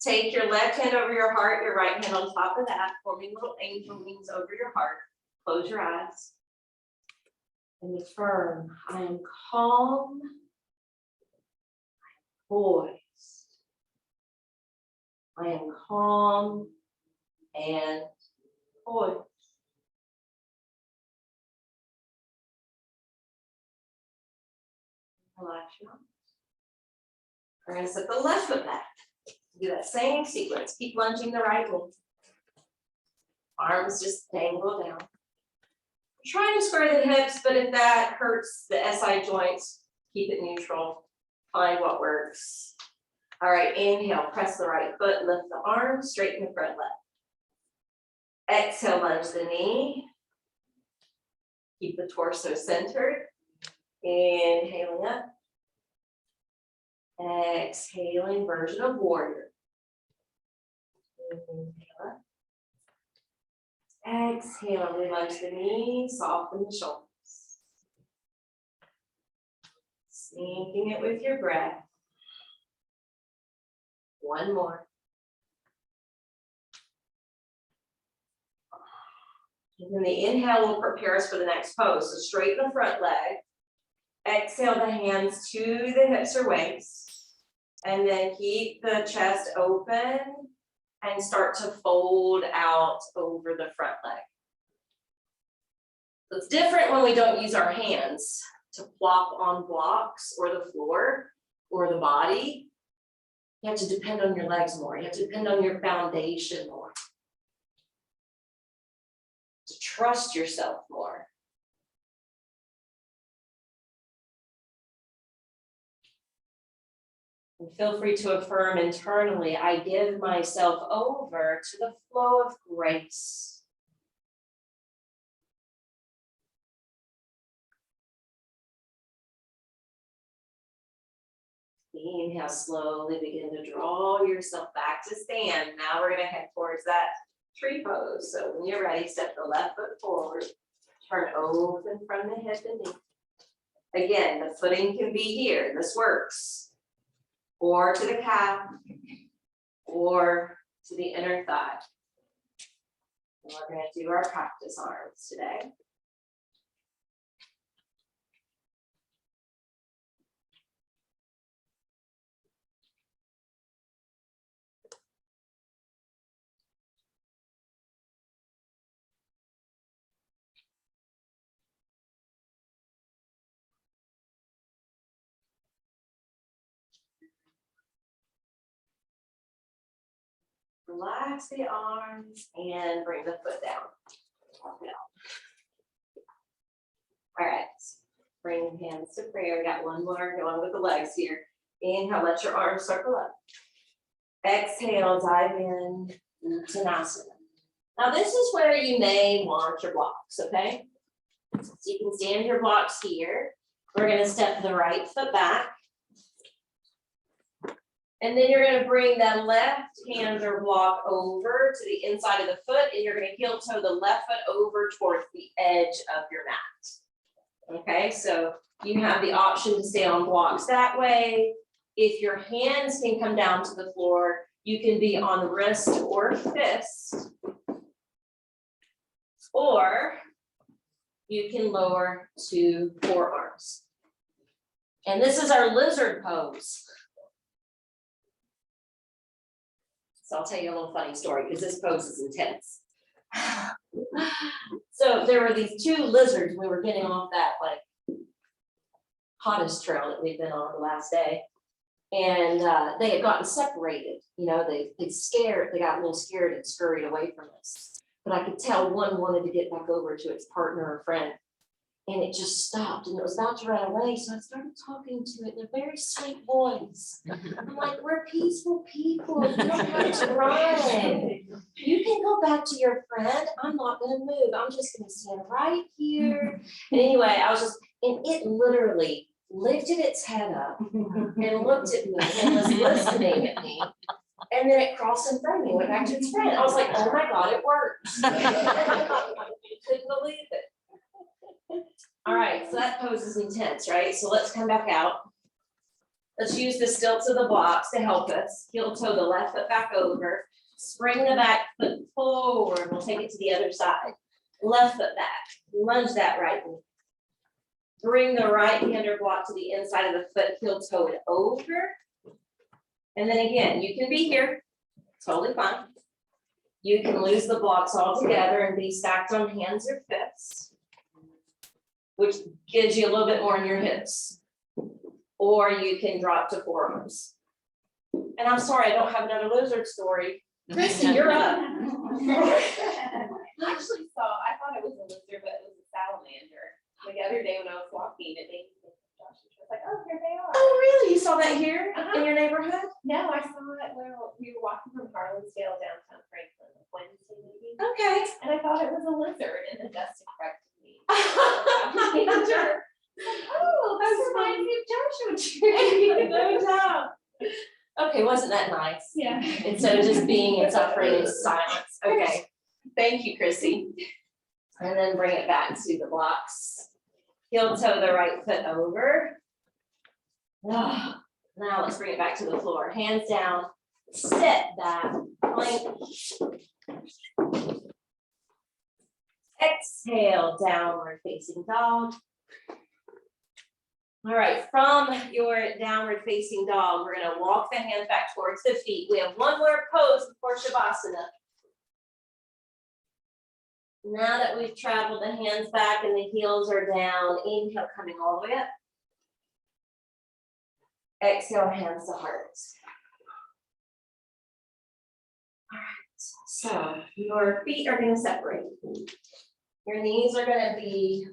Take your left hand over your heart, your right hand on top of that, forming little angel wings over your heart. Close your eyes. And affirm, I am calm, poised. I am calm and poised. Relax your arms. We're going to set the left foot back. Do that same sequence. Keep lunging the right knee. Arms just dangle down. Try to square the hips, but if that hurts the SI joints, keep it neutral. Find what works. All right, inhale, press the right foot, lift the arm, straighten the front leg. Exhale, lunge the knee. Keep the torso centered. Inhaling up. Exhaling, version of warrior. Inhale up. Exhale, relax the knees, soften the shoulders. Syncing it with your breath. One more. And then the inhale will prepare us for the next pose. So straighten the front leg. Exhale the hands to the hips or waist. And then keep the chest open and start to fold out over the front leg. So it's different when we don't use our hands to plop on blocks or the floor or the body. You have to depend on your legs more. You have to depend on your foundation more. To trust yourself more. And feel free to affirm internally, I give myself over to the flow of grace. Inhale, slowly begin to draw yourself back to stand. Now we're gonna head towards that tree pose. So when you're ready, step the left foot forward, turn open from the hip and knee. Again, the footing can be here, this works. Or to the calf, or to the inner thigh. And we're gonna do our practice arms today. Relax the arms and bring the foot down. Walk it out. All right, bring hands to prayer. We got one more going with the legs here. Inhale, let your arms circle up. Exhale, dive in to Tanasana. Now this is where you may want your blocks, okay? So you can stand your blocks here. We're gonna step the right foot back. And then you're gonna bring that left hand or block over to the inside of the foot, and you're gonna heel toe the left foot over towards the edge of your mat. Okay, so you have the option to stay on blocks that way. If your hands can come down to the floor, you can be on wrist or fist. Or you can lower to forearms. And this is our lizard pose. So I'll tell you a little funny story because this pose is intense. So there were these two lizards, we were getting off that like hottest trail that we've been on the last day. And they had gotten separated, you know, they got a little scared and scurried away from us. But I could tell one wanted to get back over to its partner or friend. And it just stopped and it was about to run away. So I started talking to it in a very sweet voice. I'm like, we're peaceful people. You don't have to run. You can go back to your friend. I'm not gonna move. I'm just gonna stand right here. And anyway, and it literally lifted its head up and looked at me and was listening at me. And then it crossed in front of me, went back to its friend. I was like, oh my God, it works. Couldn't believe it. All right, so that pose is intense, right? So let's come back out. Let's use the stilts of the blocks to help us. Heel toe the left foot back over. Spring the back foot forward. We'll take it to the other side. Left foot back. Lunge that right knee. Bring the right hand or block to the inside of the foot. Heel toe it over. And then again, you can be here. Totally fine. You can lose the blocks altogether and be stacked on hands or fists, which gives you a little bit more in your hips. Or you can drop to forearms. And I'm sorry, I don't have another lizard story. Chrissy, you're up. I actually saw, I thought it was a lizard, but it was a salamander. The other day when I was walking, it made me think of Josh, and she was like, oh, here they are. Oh, really? You saw that here in your neighborhood? No, I saw it when we were walking from Harlansdale downtown Franklin Wednesday maybe. Okay. And I thought it was a lizard, and then Dustin corrected me. Sure. Oh, that reminds me of Joshua Tree. No doubt. Okay, wasn't that nice? Yeah. Instead of just being and suffering in silence. Okay, thank you, Chrissy. And then bring it back to the blocks. Heel toe the right foot over. Now let's bring it back to the floor. Hands down, step back, plank. Exhale, downward facing dog. All right, from your downward facing dog, we're gonna walk the hands back towards the feet. We have one more pose before Shavasana. Now that we've traveled the hands back and the heels are down, inhale, coming all the way up. Exhale, hands to heart. All right, so your feet are gonna separate. Your knees are gonna be,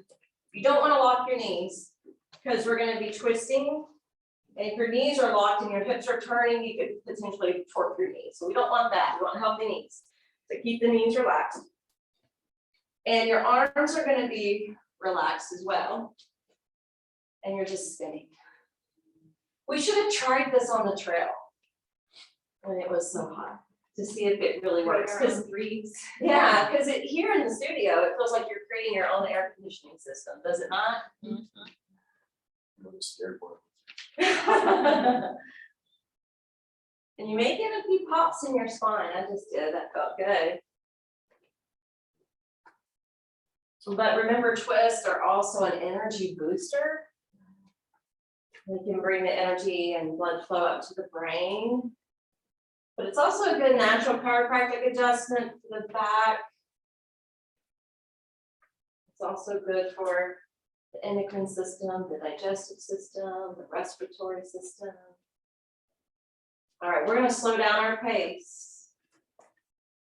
you don't wanna lock your knees because we're gonna be twisting. And if your knees are locked and your hips are turning, you could potentially torque your knees. So we don't want that, we want healthy knees. So keep the knees relaxed. And your arms are gonna be relaxed as well. And you're just spinning. We should have tried this on the trail when it was so hot to see if it really works. Because yeah, because here in the studio, it feels like you're creating your own air conditioning system, does it not? And you may get a few pops in your spine. I just did, that felt good. But remember, twists are also an energy booster. They can bring the energy and blood flow up to the brain. But it's also a good natural chiropractic adjustment for the back. It's also good for the endocrine system, the digestive system, the respiratory system. All right, we're gonna slow down our pace.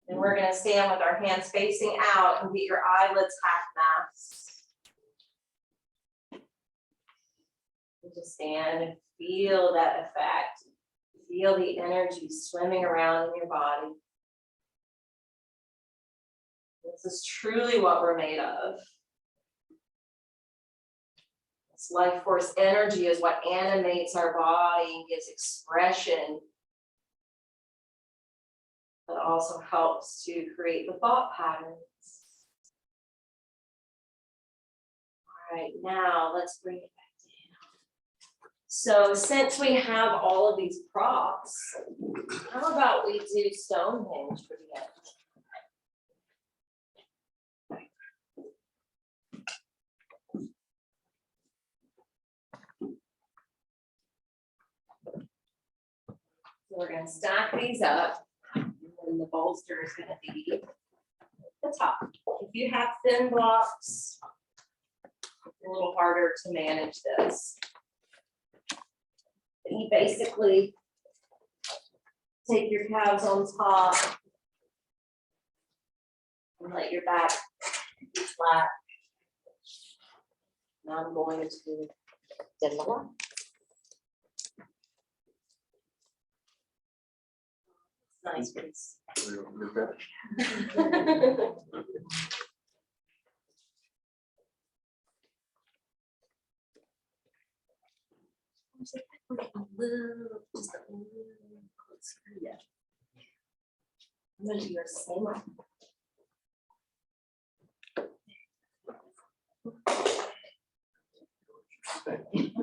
And we're gonna stand with our hands facing out and get your eyelids half masked. And just stand and feel that effect. Feel the energy swimming around in your body. This is truly what we're made of. This life force energy is what animates our body and gives expression, but also helps to create the thought patterns. All right, now let's bring it back down. So since we have all of these props, how about we do Stonehenge for the end? So we're gonna stack these up, and then the bolster is gonna be at the top. If you have thin blocks, it's a little harder to manage this. But you basically take your calves on top and let your back be flat. Now I'm going to demo. Nice piece. Just a little closer, yeah. I'm gonna do your same one.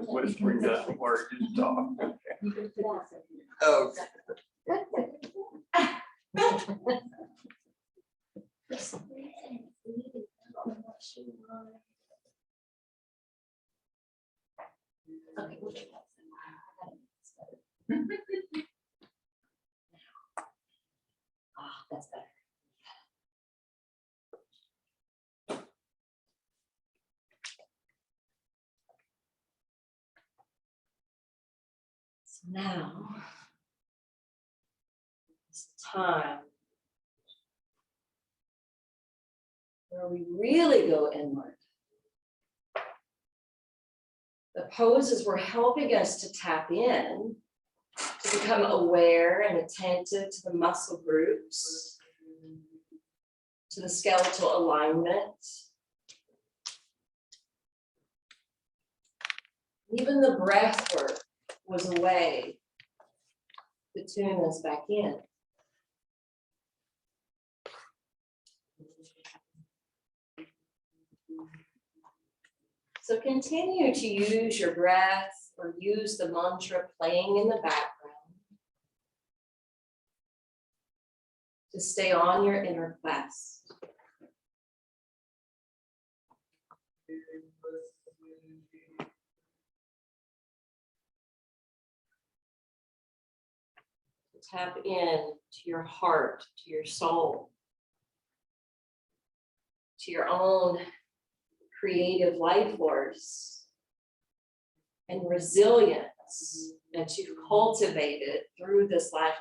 Whispering doesn't work, just talk. You can put that. Oh. That's better. So now it's time where we really go inward. The poses were helping us to tap in, to become aware and attentive to the muscle groups, to the skeletal alignment. Even the breath work was a way to tune us back in. So continue to use your breath or use the mantra playing in the background to stay on your inner quest. Tap in to your heart, to your soul, to your own creative life force and resilience that you've cultivated through this lifetime.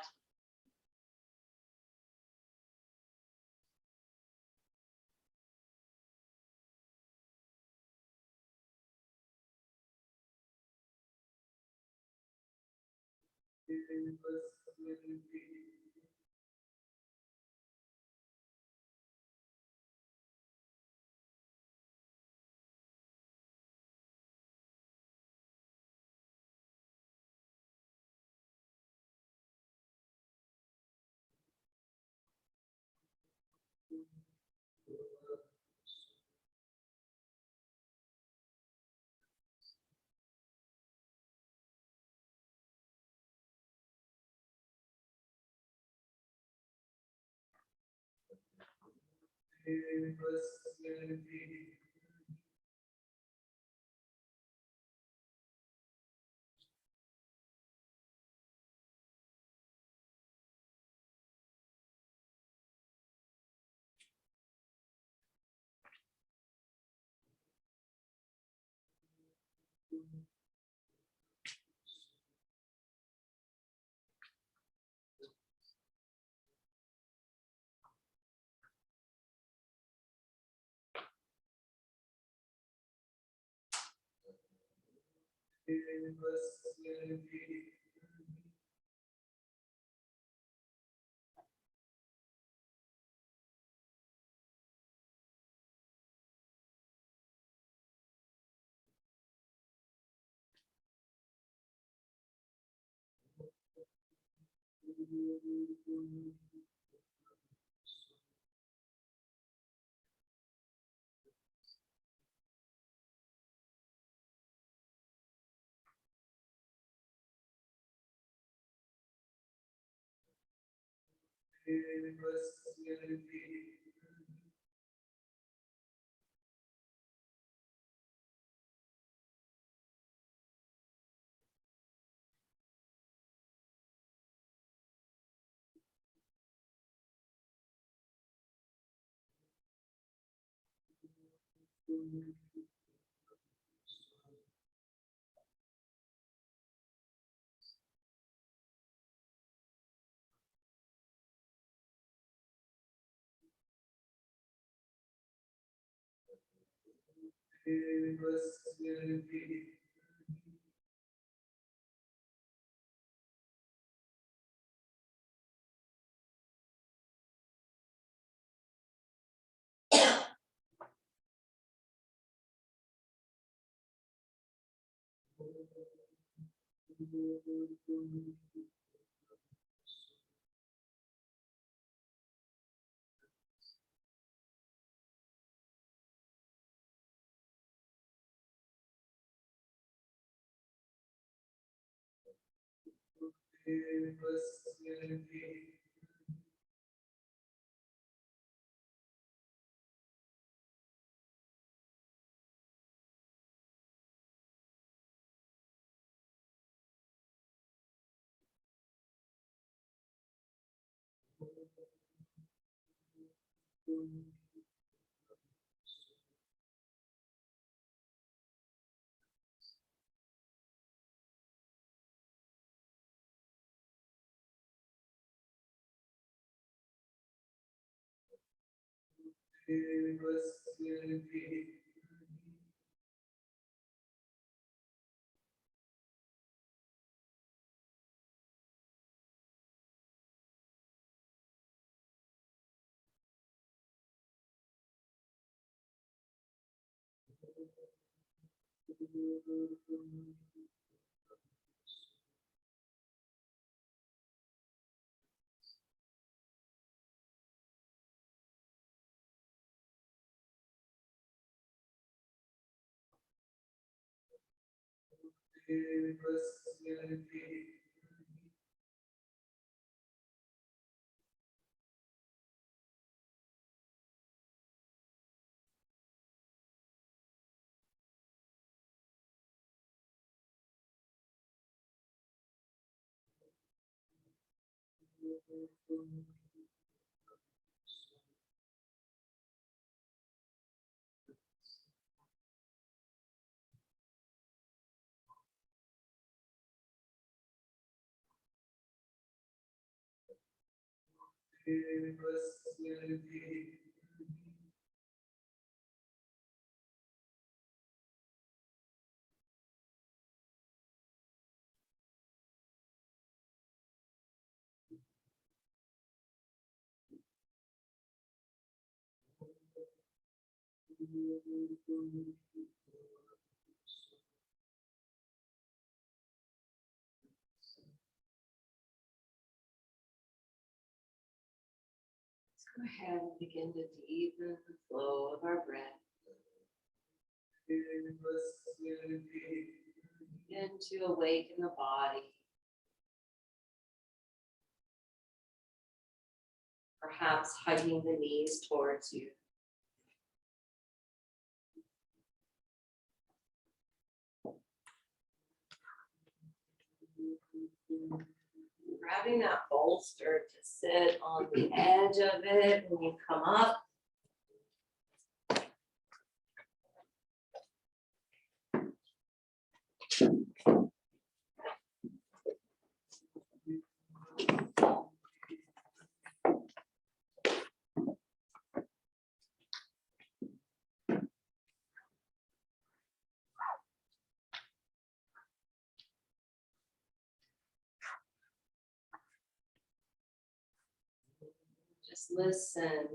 Go ahead and begin to deepen the flow of our breath. Begin to awaken the body. Perhaps hugging the knees towards you. Grabbing that bolster to sit on the edge of it when you come up. Just listen.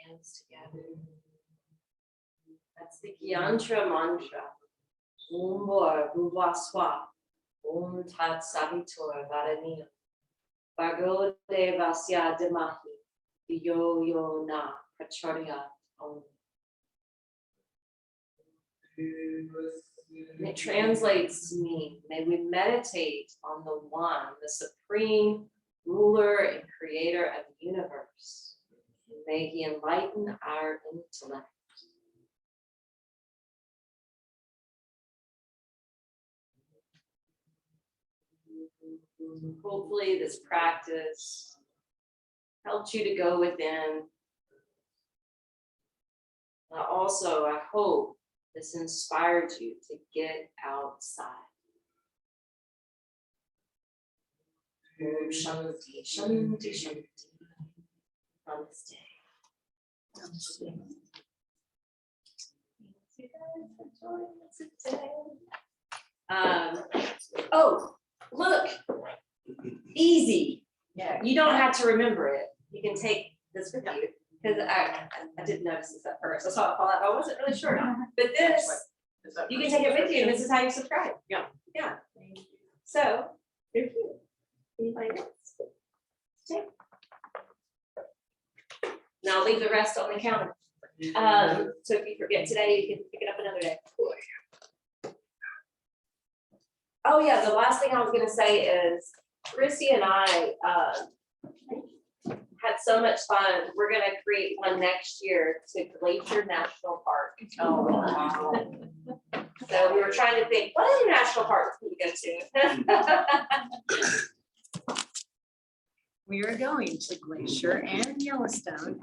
Hands together. That's the Gyantra mantra. Om Bor Bhuva Swa. Om Tat Savitur Varaniyam. Bhargo Devasya Dhimahi. Yo Yo Na Prachodayat. Om. And it translates to mean, may we meditate on the one, the supreme ruler and creator of the universe. May he enlighten our intellect. Hopefully this practice helped you to go within. Also, I hope this inspired you to get outside. Om Shanti, Shanti, Shanti. Namaste. Oh, look, easy. Yeah. You don't have to remember it. You can take this with you, because I didn't notice this at first. I saw it fall out. I wasn't really sure. But this, you can take it with you, and this is how you subscribe. Yeah. Yeah. So, here's you. Anybody else? Take. Now leave the rest on the counter. So if you forget today, you can pick it up another day. Oh yeah, the last thing I was gonna say is Christy and I had so much fun. We're gonna create one next year to Glacier National Park. Oh, wow. So we were trying to think, what other national parks can we go to? We are going to Glacier and Yellowstone.